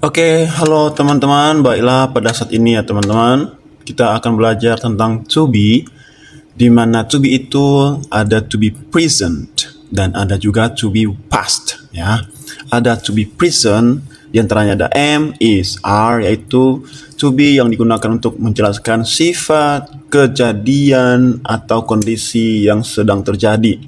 Oke, halo teman-teman. Baiklah, pada saat ini ya teman-teman, kita akan belajar tentang to be, di mana to be itu ada to be present dan ada juga to be past ya. Ada to be present, di antaranya ada am, is, are, yaitu to be yang digunakan untuk menjelaskan sifat, kejadian atau kondisi yang sedang terjadi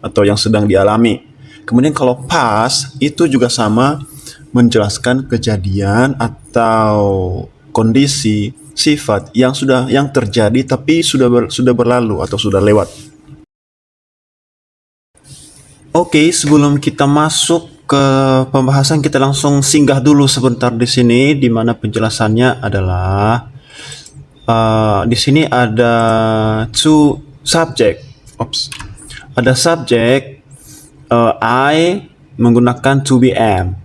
atau yang sedang dialami. Kemudian kalau past itu juga sama, menjelaskan kejadian atau kondisi sifat yang terjadi tapi sudah berlalu atau sudah lewat. Oke, sebelum kita masuk ke pembahasan, kita langsung singgah dulu sebentar di sini, di mana penjelasannya adalah di sini ada two subject. Ada subject I menggunakan to be am.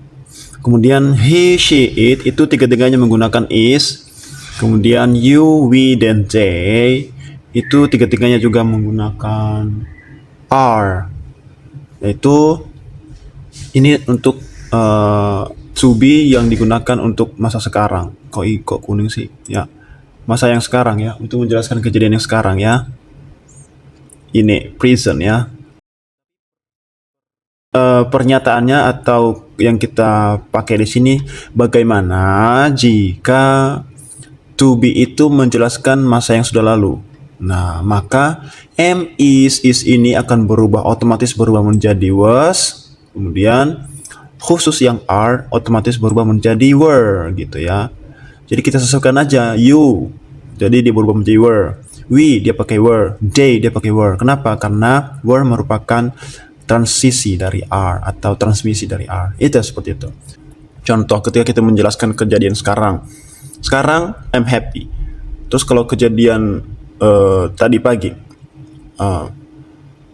Kemudian he, she, it itu tiga-tiganya menggunakan is. Kemudian you, we, dan they itu tiga-tiganya juga menggunakan are. Yaitu ini untuk to be yang digunakan untuk masa sekarang. Kok kuning sih? Ya, masa yang sekarang ya, untuk menjelaskan kejadian yang sekarang ya. Ini present ya. Pernyataannya atau yang kita pakai di sini, bagaimana jika to be itu menjelaskan masa yang sudah lalu. Nah, maka am, is ini akan otomatis berubah menjadi was. Kemudian khusus yang are otomatis berubah menjadi were gitu ya. Jadi kita sesuaikan aja. You, jadi dia berubah menjadi were. We, dia pakai were. They, dia pakai were. Kenapa? Karena were merupakan transisi dari are atau transmisi dari are. Itu seperti itu. Contoh ketika kita menjelaskan kejadian sekarang. Sekarang I'm happy. Terus kalau kejadian tadi pagi,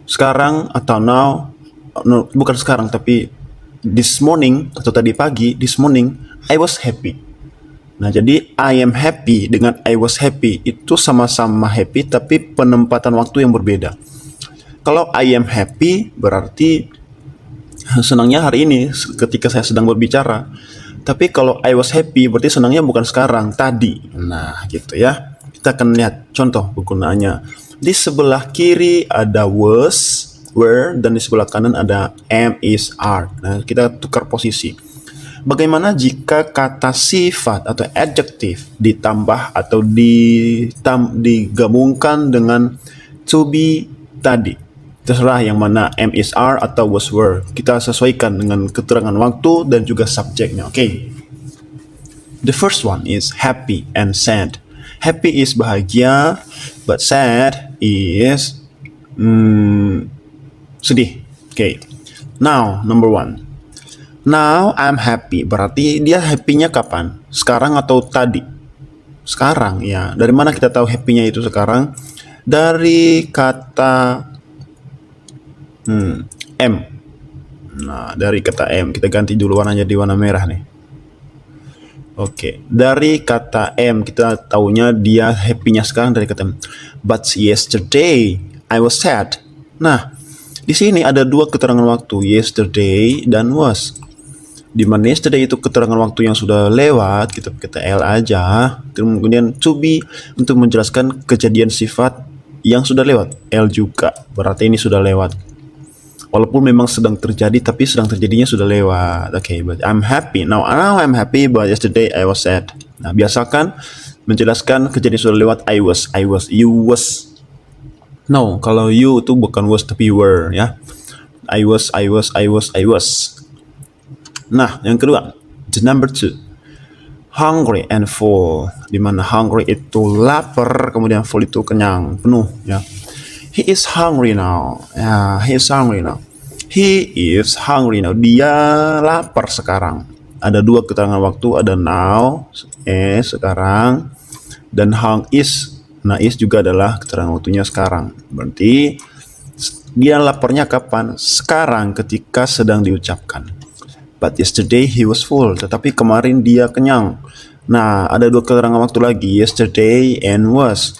sekarang atau now, no, bukan sekarang tapi this morning atau tadi pagi, this morning I was happy. Nah, jadi I am happy dengan I was happy itu sama-sama happy tapi penempatan waktu yang berbeda. Kalau I am happy berarti senangnya hari ini ketika saya sedang berbicara. Tapi kalau I was happy berarti senangnya bukan sekarang, tadi. Nah, gitu ya. Kita akan lihat contoh penggunaannya. Di sebelah kiri ada was, were, dan di sebelah kanan ada am, is, are. Nah, kita tukar posisi. Bagaimana jika kata sifat atau adjective ditambah atau digabungkan dengan to be tadi? Terserah yang mana am, is, are atau was, were. Kita sesuaikan dengan keterangan waktu dan juga subjeknya. Okay. The first one is happy and sad. Happy is bahagia, but sad is sedih. Okay. Now, number one. Now I'm happy. Berarti dia happy-nya kapan? Sekarang atau tadi? Sekarang ya. Dari mana kita tahu happy-nya itu sekarang? Dari kata M. Nah, dari kata M. Kita ganti dulu warnanya di warna merah nih. Oke. Dari kata M kita taunya dia happy-nya sekarang dari kata M. But yesterday I was sad. Nah, di sini ada dua keterangan waktu, yesterday dan was. Di mana yesterday itu keterangan waktu yang sudah lewat, kita pakai L aja. Kemudian to be untuk menjelaskan kejadian sifat yang sudah lewat, L juga. Berarti ini sudah lewat. Walaupun memang sedang terjadi, tapi sedang terjadinya sudah lewat. Okay, but I'm happy. Now I'm happy, but yesterday I was sad. Nah, biasakan menjelaskan kejadian sudah lewat, I was, you was. No, kalau you itu bukan was tapi were ya. I was. Nah, yang kedua, the number two, hungry and full. Di mana hungry itu lapar, kemudian full itu kenyang, penuh ya. He is hungry now. Ya, he is hungry now. He is hungry now. Dia lapar sekarang. Ada dua keterangan waktu, ada now, sekarang, dan is. Nah, is juga adalah keterangan waktunya sekarang. Berarti dia laparnya kapan? Sekarang ketika sedang diucapkan. But yesterday he was full. Tetapi kemarin dia kenyang. Nah, ada dua keterangan waktu lagi, yesterday and was.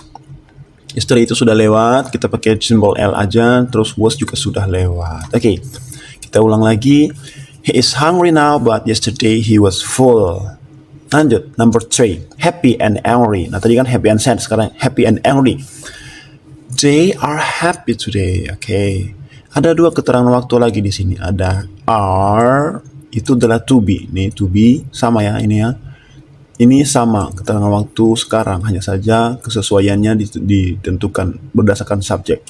Yesterday itu sudah lewat, kita pakai simbol L aja, terus was juga sudah lewat. Oke, kita ulang lagi. He is hungry now, but yesterday he was full. Lanjut, number 3, happy and angry. Nah tadi kan happy and sad, sekarang happy and angry. They are happy today. Oke. Ada dua keterangan waktu lagi di sini. Ada are, itu adalah to be. Nih to be sama ya ini ya. Ini sama keterangan waktu sekarang, hanya saja kesesuaiannya ditentukan berdasarkan subjek.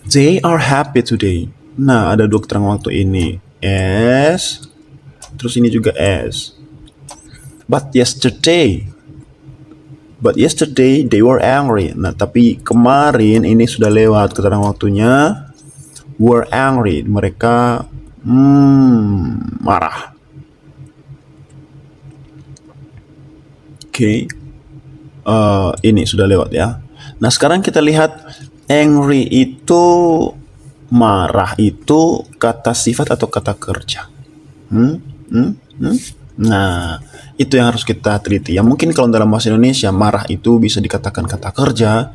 They are happy today. Nah, ada dua keterangan waktu ini. As, terus ini juga as. But yesterday they were angry. Nah, tapi kemarin ini sudah lewat keterangan waktunya. Were angry. Mereka marah. Oke. Ini sudah lewat ya. Nah, sekarang kita lihat angry itu, marah itu kata sifat atau kata kerja. Nah, itu yang harus kita teliti. Ya mungkin kalau dalam bahasa Indonesia marah itu bisa dikatakan kata kerja,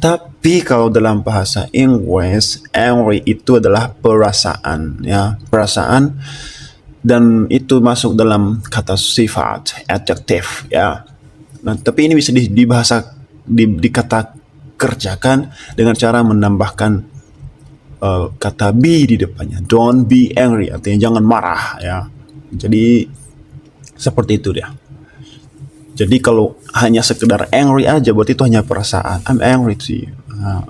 tapi kalau dalam bahasa Inggris angry itu adalah perasaan ya, perasaan, dan itu masuk dalam kata sifat, adjektif ya. Nah, tapi ini bisa dibahasa dikata kerjakan dengan cara menambahkan kata be di depannya. Don't be angry, artinya jangan marah ya. Jadi seperti itu dia. Jadi kalau hanya sekedar angry aja berarti itu hanya perasaan. I'm angry sih.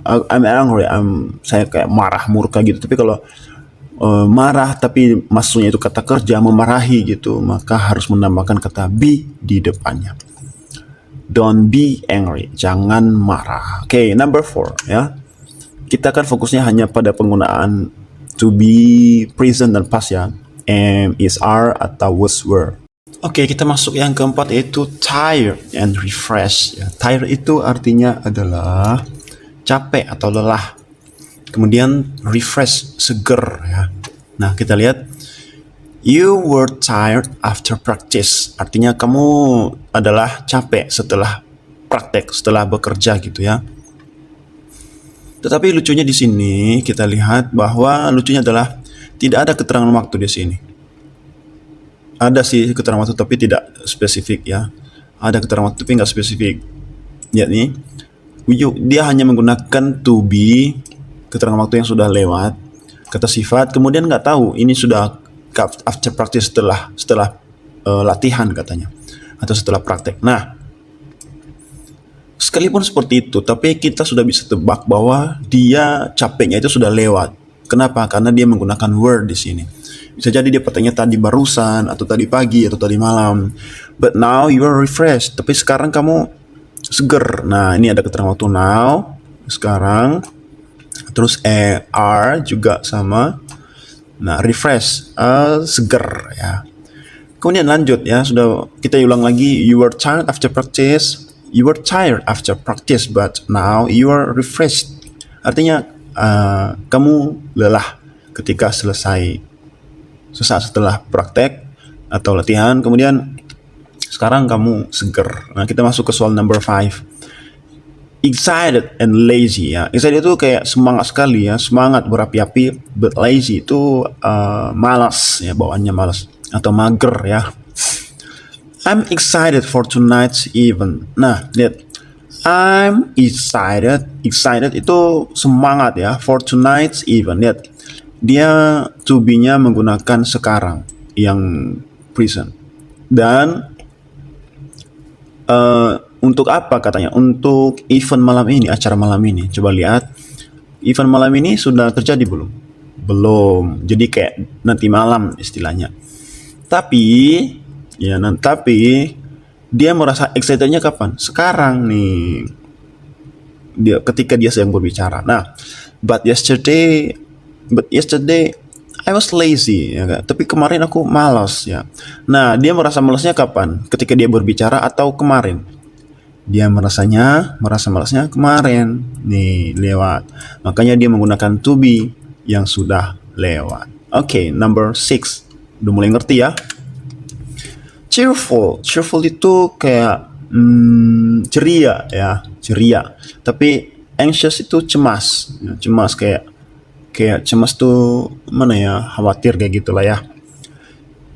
I'm angry. Saya kayak marah, murka gitu. Tapi kalau marah tapi maksudnya itu kata kerja, memarahi gitu, maka harus menambahkan kata be di depannya. Don't be angry, jangan marah. Oke, number 4 ya. Kita kan fokusnya hanya pada penggunaan to be, present dan past ya. Am, is, are atau was, were. Oke, kita masuk yang keempat yaitu tired and refresh ya. Tired itu artinya adalah capek atau lelah. Kemudian refresh, seger ya. Nah, kita lihat you were tired after practice. Artinya kamu adalah capek setelah praktek, setelah bekerja gitu ya. Tetapi lucunya di sini kita lihat bahwa lucunya adalah tidak ada keterangan waktu di sini. Ada sih keterangan waktu tapi tidak spesifik ya. Ada keterangan waktu tapi nggak spesifik. Lihat nih, dia hanya menggunakan to be, keterangan waktu yang sudah lewat, kata sifat, kemudian nggak tahu ini sudah after practice, setelah latihan katanya, atau setelah praktek. Nah, sekalipun seperti itu, tapi kita sudah bisa tebak bahwa dia capeknya itu sudah lewat. Kenapa? Karena dia menggunakan were di sini. Bisa jadi dia petanya tadi barusan, atau tadi pagi, atau tadi malam. But now you are refreshed. Tapi sekarang kamu seger. Nah, ini ada keterangan waktu now, sekarang. Terus are juga sama. Nah, refresh, seger ya. Kemudian lanjut ya, sudah kita ulang lagi. You were tired after practice. You were tired after practice, but now you are refreshed. Artinya kamu lelah ketika sesaat setelah praktek atau latihan. Kemudian sekarang kamu seger. Nah, kita masuk ke soal number 5. Excited and lazy ya. Excited itu kayak semangat sekali ya, semangat berapi-api. But lazy itu malas ya, bawaannya malas atau mager ya. I'm excited for tonight's event. Nah, lihat, I'm excited. Excited itu semangat ya, for tonight's event. Lihat, dia to be-nya menggunakan sekarang yang present. Dan untuk apa katanya? Untuk event malam ini, acara malam ini. Coba lihat, event malam ini sudah terjadi belum? Belum. Jadi kayak nanti malam istilahnya. Tapi dia merasa excitednya kapan? Sekarang nih. Ketika dia sedang berbicara. Nah, but yesterday I was lazy ya, tapi kemarin aku malas ya. Nah, dia merasa malasnya kapan? Ketika dia berbicara atau kemarin? Dia merasa malasnya kemarin. Nih, lewat. Makanya dia menggunakan to be yang sudah lewat. Oke, number 6. Udah mulai ngerti ya? Cheerful. Cheerful itu kayak ceria ya, ceria. Tapi anxious itu cemas. Ya, cemas kayak cemas tuh mana ya, khawatir kayak gitulah ya.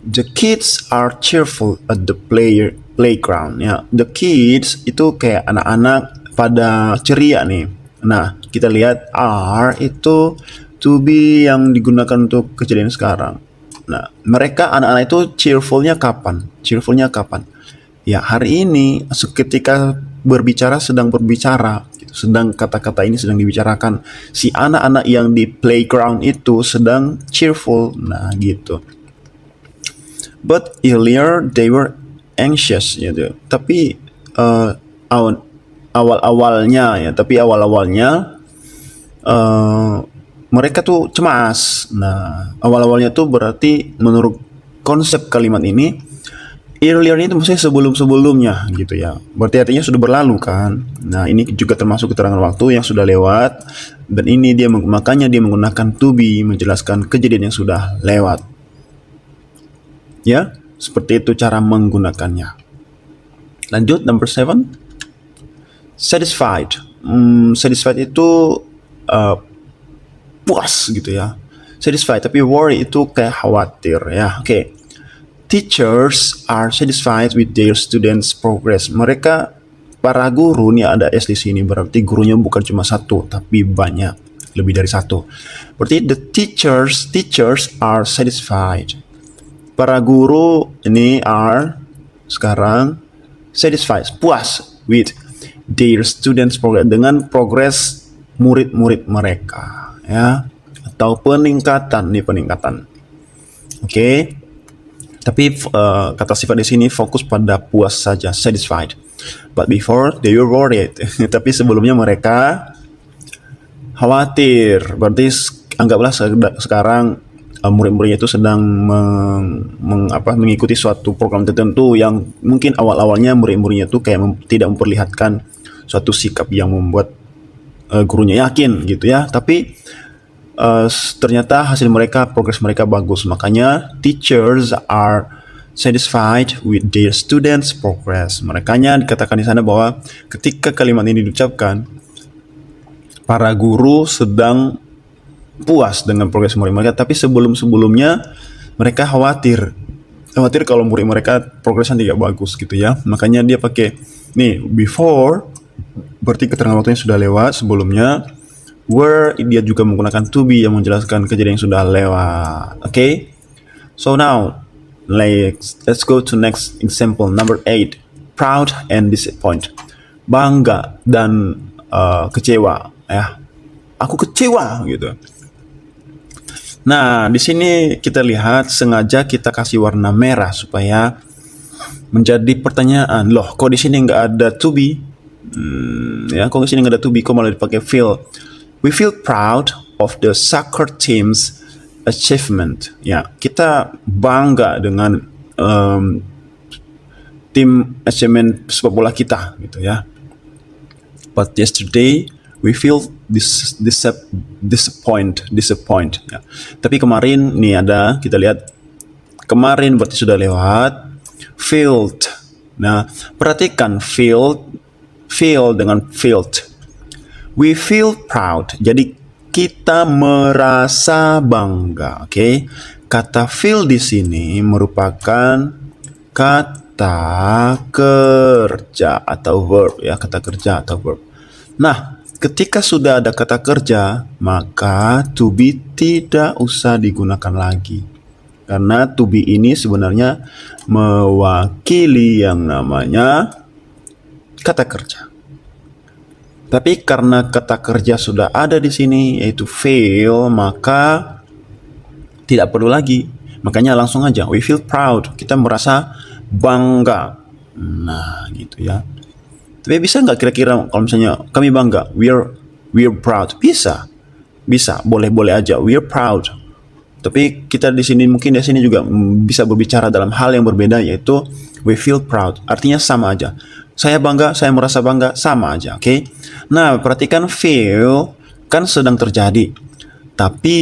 The kids are cheerful at the playground. Ya, the kids itu kayak anak-anak pada ceria nih. Nah, kita lihat are itu to be yang digunakan untuk kejadian sekarang. Nah, mereka anak-anak itu cheerfulnya kapan? Cheerfulnya kapan? Ya, hari ini ketika berbicara sedang berbicara, sedang kata-kata ini sedang dibicarakan. Si anak-anak yang di playground itu sedang cheerful. Nah, gitu. But earlier they were anxious gitu. Tapi awal-awalnya ya, mereka tuh cemas. Nah, awal-awalnya tuh berarti menurut konsep kalimat ini earlier itu maksudnya sebelum-sebelumnya gitu ya. Berarti artinya sudah berlalu kan. Nah, ini juga termasuk keterangan waktu yang sudah lewat, dan ini makanya dia menggunakan to be menjelaskan kejadian yang sudah lewat. Ya, seperti itu cara menggunakannya. Lanjut, number 7. Satisfied. Satisfied itu puas gitu ya. Satisfied, tapi worry itu kayak khawatir ya. Oke. Teachers are satisfied with their students' progress. Mereka, para guru nih, ada S di sini, berarti gurunya bukan cuma satu, tapi banyak, lebih dari satu. Berarti the teachers are satisfied. Para guru ini are sekarang satisfied, puas with their students' progress, dengan progres murid-murid mereka ya, atau peningkatan. Oke. Tapi kata sifat di sini fokus pada puas saja, satisfied. But before they were worried. Tapi sebelumnya mereka khawatir. Berarti anggaplah sekarang murid-muridnya itu sedang mengikuti suatu program tertentu yang mungkin awal-awalnya murid-muridnya itu kayak tidak memperlihatkan suatu sikap yang membuat gurunya yakin gitu ya. Tapi ternyata hasil mereka, progres mereka bagus. Makanya teachers are satisfied with their students' progress. Makanya dikatakan di sana bahwa ketika kalimat ini diucapkan, para guru sedang puas dengan progres murid mereka, tapi sebelum-sebelumnya mereka khawatir kalau murid mereka progresnya tidak bagus gitu ya. Makanya dia pakai nih before, berarti keterangan waktunya sudah lewat sebelumnya. Where, dia juga menggunakan to be yang menjelaskan kejadian yang sudah lewat. Okay? So now let's go to next example, number 8. Proud and disappointed. Bangga dan kecewa ya. Aku kecewa gitu. Nah, di sini kita lihat sengaja kita kasih warna merah supaya menjadi pertanyaan. Loh, kok di sini nggak ada to be? Ya, kok di sini nggak ada to be? Kok malah dipakai feel? We feel proud of the soccer team's achievement. Ya, kita bangga dengan tim achievement sepak bola kita, gitu ya. But yesterday we feel disappoint. Ya. Tapi kemarin nih ada, kita lihat kemarin berarti sudah lewat. Felt. Nah, perhatikan feel dengan felt. We feel proud. Jadi kita merasa bangga. Oke. Kata feel di sini merupakan kata kerja atau verb ya, kata kerja atau verb. Nah, ketika sudah ada kata kerja, maka to be tidak usah digunakan lagi. Karena to be ini sebenarnya mewakili yang namanya kata kerja. Tapi karena kata kerja sudah ada di sini, yaitu feel, maka tidak perlu lagi. Makanya langsung aja, we feel proud. Kita merasa bangga. Nah, gitu ya. Tapi bisa nggak kira-kira kalau misalnya kami bangga, we're proud? Bisa, boleh aja, we're proud. Tapi kita di sini mungkin di sini juga bisa berbicara dalam hal yang berbeda, yaitu we feel proud. Artinya sama aja. Saya bangga, saya merasa bangga, sama aja, oke? Nah, perhatikan feel kan sedang terjadi. Tapi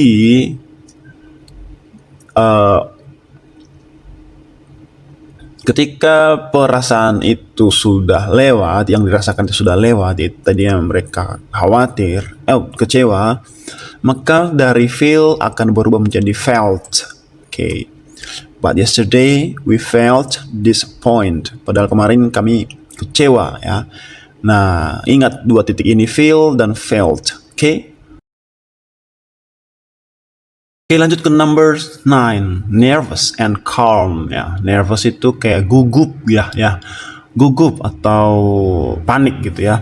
ketika perasaan itu sudah lewat, yang dirasakan itu sudah lewat, tadi yang mereka khawatir, kecewa, maka dari feel akan berubah menjadi felt. Oke. But yesterday we felt disappointed. Padahal kemarin kami kecewa ya. Nah, ingat dua titik ini, feel dan felt. Oke? Oke, lanjut ke number 9, nervous and calm ya. Nervous itu kayak gugup ya. Gugup atau panik gitu ya.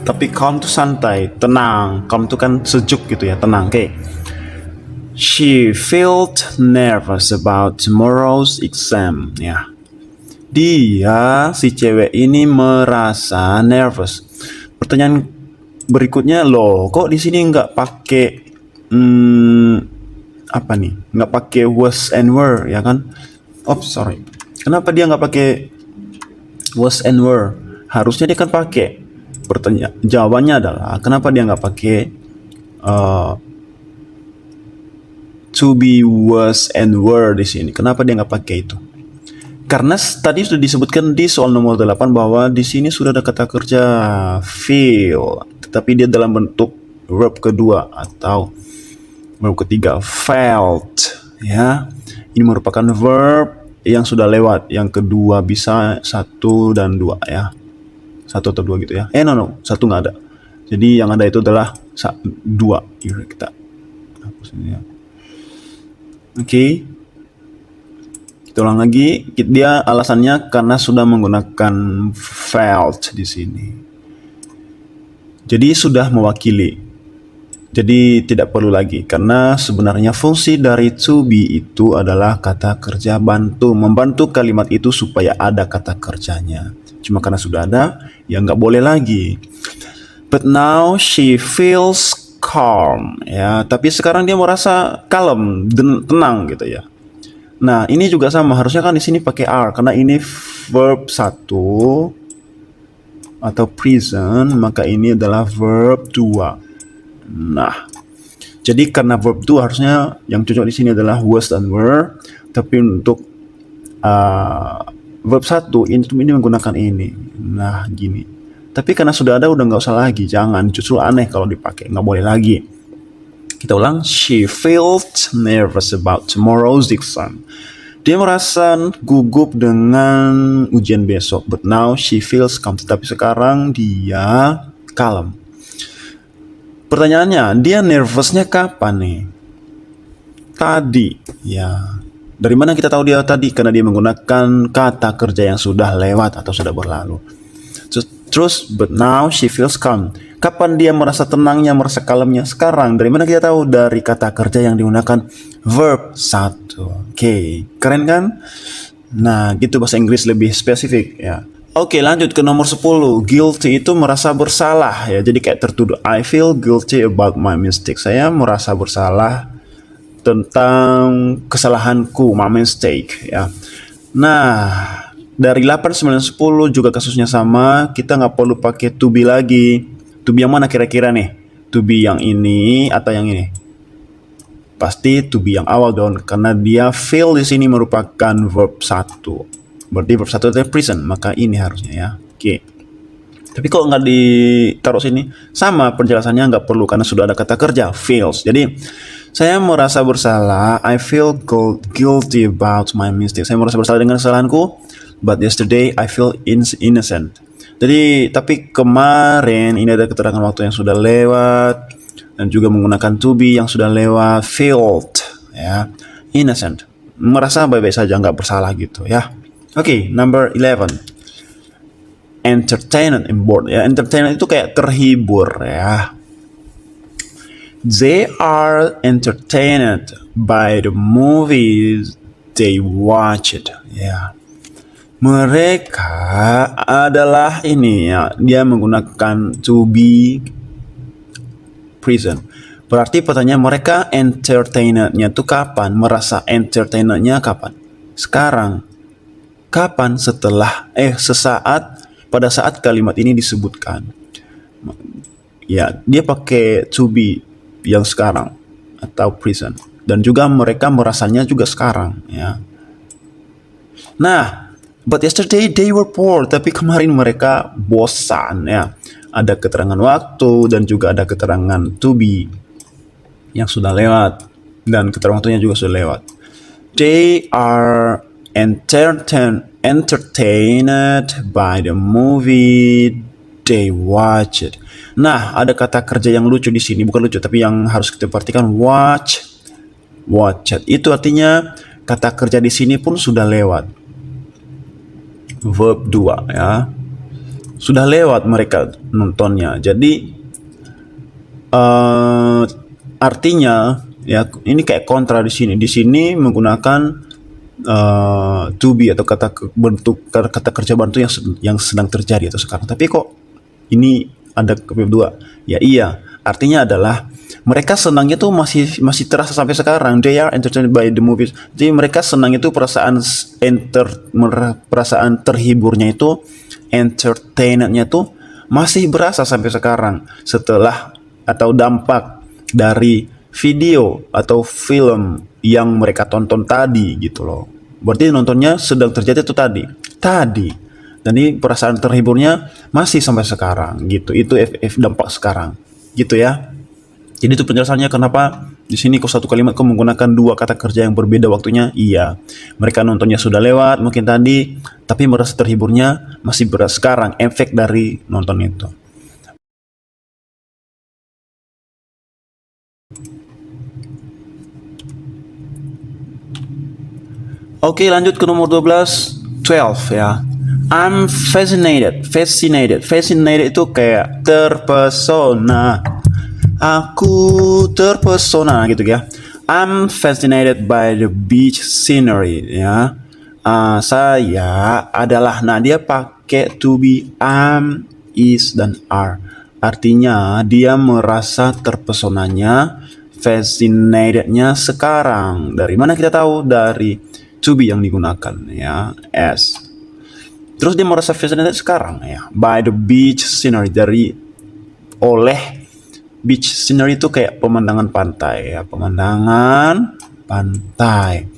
Tapi calm itu santai, tenang. Calm itu kan sejuk gitu ya, tenang. Oke. She felt nervous about tomorrow's exam ya. Dia, si cewek ini merasa nervous. Pertanyaan berikutnya, loh, kok di sini nggak pakai apa nih? Nggak pakai was and were ya kan? Oh sorry. Kenapa dia nggak pakai was and were? Harusnya dia kan pakai. Jawabannya adalah kenapa dia nggak pakai to be, was and were di sini? Kenapa dia nggak pakai itu? Karena tadi sudah disebutkan di soal nomor 8 bahwa di sini sudah ada kata kerja feel, tetapi dia dalam bentuk verb kedua atau verb ketiga, felt ya. Ini merupakan verb yang sudah lewat. Yang kedua bisa 1 dan 2 ya. 1 atau 2 gitu ya. No, 1 nggak ada. Jadi yang ada itu adalah 2. Kita hapus ini ya. Oke. Kita ulang lagi, dia alasannya karena sudah menggunakan felt di sini. Jadi sudah mewakili. Jadi tidak perlu lagi karena sebenarnya fungsi dari to be itu adalah kata kerja bantu, membantu kalimat itu supaya ada kata kerjanya. Cuma karena sudah ada, ya nggak boleh lagi. But now she feels calm ya, tapi sekarang dia merasa kalem, tenang gitu ya. Nah, ini juga sama, harusnya kan di sini pakai are karena ini verb 1 atau present, maka ini adalah verb 2. Nah, jadi karena verb 2 harusnya yang cocok di sini adalah was dan were, tapi untuk verb 1 ini menggunakan ini. Nah, gini. Tapi karena sudah ada udah nggak usah lagi, jangan, justru aneh kalau dipakai, nggak boleh lagi. Kita ulang, she felt nervous about tomorrow's exam. Dia merasa gugup dengan ujian besok, but now she feels calm. Tapi sekarang dia kalem. Pertanyaannya, dia nervousnya kapan nih? Tadi, ya. Dari mana kita tahu dia tadi? Karena dia menggunakan kata kerja yang sudah lewat atau sudah berlalu. Terus, but now she feels calm. Kapan dia merasa tenangnya, merasa kalemnya? Sekarang. Dari mana kita tahu? Dari kata kerja yang digunakan verb 1. Oke, keren kan? Nah, gitu bahasa Inggris lebih spesifik ya. Oke, lanjut ke nomor 10. Guilty itu merasa bersalah ya. Jadi kayak tertuduh. I feel guilty about my mistake. Saya merasa bersalah tentang kesalahanku, my mistake ya. Nah, dari 8, 9, 10 juga kasusnya sama. Kita nggak perlu pakai to be lagi. To be yang mana kira-kira nih? To be yang ini atau yang ini? Pasti to be yang awal dong, karena dia feel di sini merupakan verb 1. Berarti verb 1 itu present, maka ini harusnya ya. Oke. Tapi kok nggak ditaruh sini? Sama penjelasannya, nggak perlu karena sudah ada kata kerja feels. Jadi saya merasa bersalah. I feel guilty about my mistake. Saya merasa bersalah dengan kesalahanku. But yesterday I feel innocent. Jadi tapi kemarin ini ada keterangan waktu yang sudah lewat dan juga menggunakan to be yang sudah lewat, felt ya, innocent, merasa baik-baik saja, nggak bersalah gitu ya. Oke, number 11, entertained and bored ya. Entertained itu kayak terhibur ya. They are entertained by the movies they watched ya. Mereka adalah ini ya, dia menggunakan to be present. Berarti pertanyaan mereka entertainednya itu kapan? Merasa entertainednya kapan? Sekarang. Kapan? Setelah sesaat, pada saat kalimat ini disebutkan. Ya, dia pakai to be yang sekarang atau present. Dan juga mereka merasanya juga sekarang ya. Nah, but yesterday they were bored. Tapi kemarin mereka bosan ya. Ada keterangan waktu dan juga ada keterangan to be yang sudah lewat. Dan keterangan waktunya juga sudah lewat. They are entertained by the movie they watched. Nah, ada kata kerja yang lucu di sini, bukan lucu tapi yang harus kita perhatikan, watched. Itu artinya kata kerja di sini pun sudah lewat. Verb 2 ya. Sudah lewat mereka nontonnya. Jadi artinya ya ini kayak kontra di sini. Di sini menggunakan to be atau kata kerja bantu yang sedang terjadi atau sekarang. Tapi kok ini ada verb 2? Ya iya, artinya adalah mereka senangnya tuh masih terasa sampai sekarang. They are entertained by the movies. Jadi mereka senang itu perasaan terhiburnya itu, entertainednya tuh masih berasa sampai sekarang setelah atau dampak dari video atau film yang mereka tonton tadi gitu loh. Berarti nontonnya sedang terjadi itu tadi. Dan ini perasaan terhiburnya masih sampai sekarang gitu. Itu dampak sekarang gitu ya. Jadi itu penjelasannya kenapa di sini kok satu kalimat kok menggunakan dua kata kerja yang berbeda waktunya. Iya, mereka nontonnya sudah lewat mungkin tadi, tapi merasa terhiburnya masih berasa sekarang, efek dari nonton itu. Oke, lanjut ke nomor 12 ya. I'm fascinated. Fascinated itu kayak terpesona. Aku terpesona gitu ya. I'm fascinated by the beach scenery ya. Saya adalah, nah dia pakai to be, am, is, dan are. Artinya dia merasa terpesonanya, fascinatednya sekarang. Dari mana kita tahu? Dari to be yang digunakan ya, as. Terus dia merasa fascinated sekarang ya, by the beach scenery, oleh beach scenery itu kayak pemandangan pantai ya, pemandangan pantai.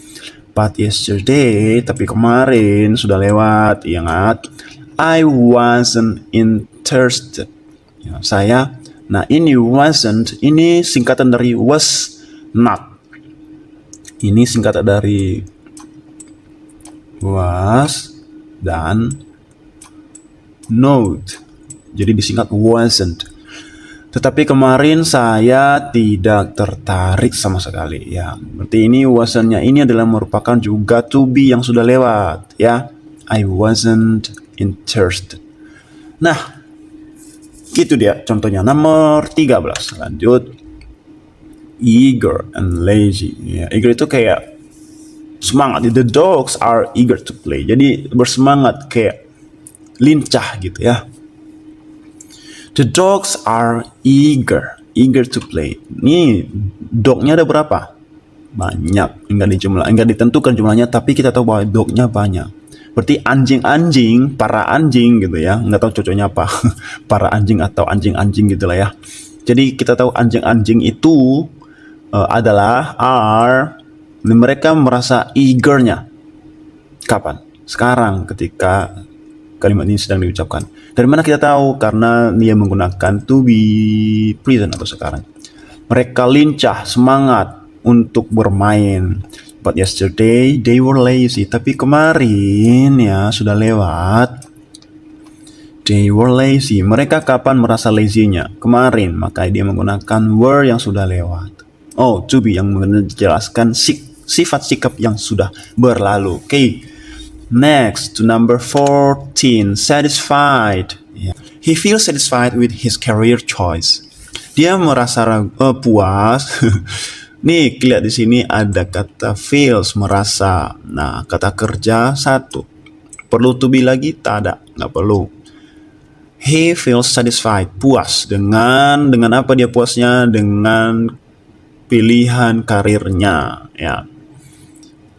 But yesterday, tapi kemarin sudah lewat, ingat, I wasn't interested ya, saya. Nah ini wasn't, ini singkatan dari was not. Ini singkatan dari was dan not, jadi disingkat wasn't. Tetapi kemarin saya tidak tertarik sama sekali ya. Berarti ini wasn't-nya ini adalah merupakan juga to be yang sudah lewat ya. I wasn't interested. Nah, gitu dia contohnya. Nomor 13, lanjut. Eager and lazy ya. Eager itu kayak semangat. The dogs are eager to play. Jadi bersemangat, kayak lincah gitu ya. The dogs are eager to play. Ini dognya ada berapa? Banyak. Enggak ditentukan jumlahnya, tapi kita tahu bahwa dognya banyak. Berarti anjing-anjing, para anjing gitu ya. Enggak tahu cocoknya apa. Para anjing atau anjing-anjing gitulah ya. Jadi kita tahu anjing-anjing itu adalah are. Mereka merasa eagernya kapan? Sekarang, ketika kalimat ini sedang diucapkan. Dari mana kita tahu? Karena dia menggunakan to be present atau sekarang. Mereka lincah, semangat untuk bermain. But yesterday they were lazy. Tapi kemarin ya sudah lewat. They were lazy. Mereka kapan merasa lazy-nya? Kemarin. Maka dia menggunakan were yang sudah lewat. Oh, to be yang menjelaskan sifat sikap yang sudah berlalu. Okay. Next to number 14, satisfied. He feels satisfied with his career choice. Dia merasa puas. Nih, lihat di sini ada kata feels, merasa. Nah, kata kerja satu. Perlu to be lagi? Tak ada, nggak perlu. He feels satisfied, puas. Dengan apa dia puasnya? Dengan pilihan karirnya, ya.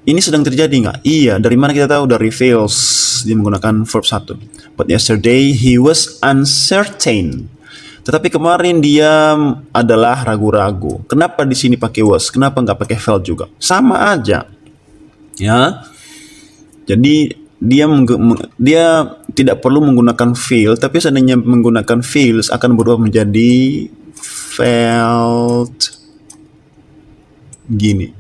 Ini sedang terjadi nggak? Iya. Dari mana kita tahu? Dari feels. Dia menggunakan verb 1. But yesterday he was uncertain. Tetapi kemarin dia adalah ragu-ragu. Kenapa di sini pakai was? Kenapa nggak pakai felt juga? Sama aja. Ya. Jadi dia tidak perlu menggunakan feel, tapi seandainya menggunakan feels akan berubah menjadi felt. Gini.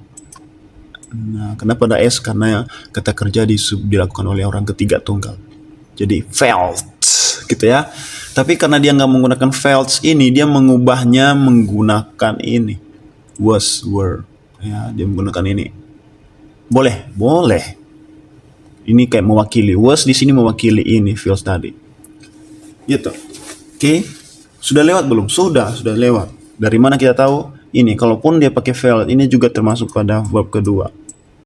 Nah, kenapa ada S? Karena kata kerja dilakukan oleh orang ketiga tunggal. Jadi felt gitu ya. Tapi karena dia nggak menggunakan felt ini, dia mengubahnya menggunakan ini was, were. Ya, dia menggunakan ini. Boleh, boleh. Ini kayak mewakili. Was di sini mewakili ini feels tadi. Gitu. Oke. Sudah lewat belum? Sudah lewat. Dari mana kita tahu? Ini, kalaupun dia pakai felt, ini juga termasuk pada verb kedua.